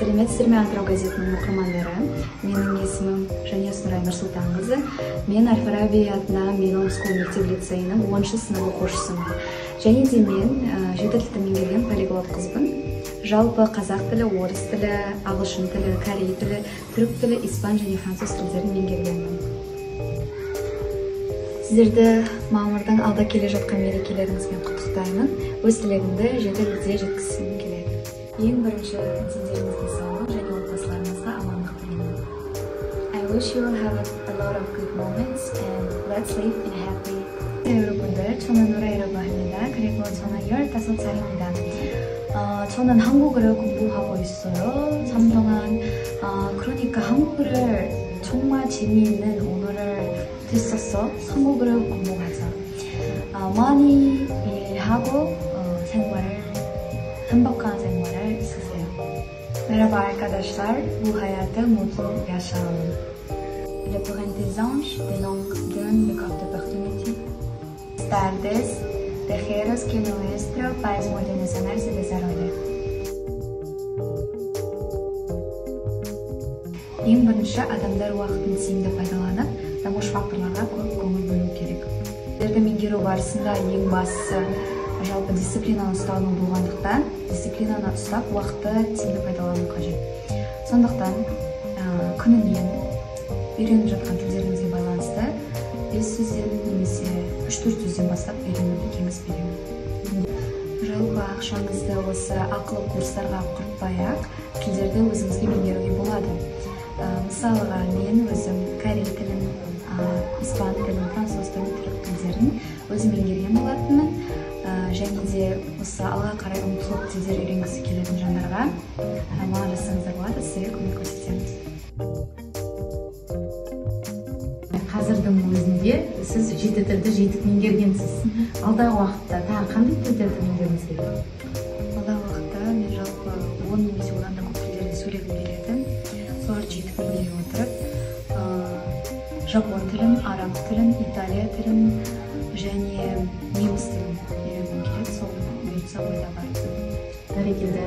Сәлеметсіздер ме, Атырау газетінің оқырмандары. Менің есімім Жанес Нұрай Нұрсұлтанқызы. Мен Әл-Фараби атындағы Мелом School мектеп-лицейінің 10-шы сынып оқушысымын. Және де мен жеті тілді меңгерген полиглот қызбын. Жалпы қазақ тілі, орыс тілі, ағылшын тілі, корей тілі, түрік тілі, испан және француз тілдерін меңгергенмін. Сіздерді мамырдың алда келе жатқан мерекелеріңізбен құттықтаймын. Өз тілегімді жеделдете жеткізгім келеді. Ең бірінші сіздеріңізге саулық және отбасыларыңызға амандық тілеймін. I wish you will have a lot of good moments and let's live in happy. 여러분들, 저는 노라이라고 합니다. 그리고 저는 15살입니다. 저는 한국어를 공부하고 있어요. 3 동안. 그러니까 한국어를 정말 재미있는 언어를 됐었어. 한국어를 공부하자. 많이 일하고 행복한 생활을 쓰세요. Merhaba arkadaşlar, bu hayatı mutlu yaşayalım. Représente des anges, des langues donne le carte d'opportunité. Tardes, deseos que nuestro país multinacional se desarrolle. Ең бірінші, адамдар уақытын тиімді пайдаланып, дамушы факторларға көп көңіл бөлу керек. Тілдерді меңгеру барысында ең бастысы жалпы дисциплинаны ұстану болғандықтан, дисциплинаны ұстап, уақытты тиімді пайдалану қажет. Сондықтан күнінен үйреніп жатқан тілдеріңізге байланысты 5 сөзден немесе 3-4 сөзден бастап үйренуге кеңес беремін. Жалпы ақшаңызды осы ақылы курстарға құртпай-ақ тілдерді өзіңізге меңгеруге болады. Мысалыға, мен өзім корей тілін, испан тілін, француз тілін, түрік тілдерін өзім меңгерген болатынмын. Және де осы алға қарай ұмтылып тілдер үйренгісі келетін жандарға маған жазсаңыздар болады, сізге көмек көрсетеміз. Қазірдің өзінде сіз 7 тілді жетік меңгергенсіз. Алдағы уақытта тағы қандай тілдерді меңгеріңіз келеді? Алдағы уақытта мен жалпы 10 немесе одан да көп тілдерді сөйлегім келеді. Соларды жетік меңгере отырып, жапон тілін, араб тілін, италия тілін және неміс тілін үйренгім келеді. Сол бұйыртса ойда бар. Бәрекелді.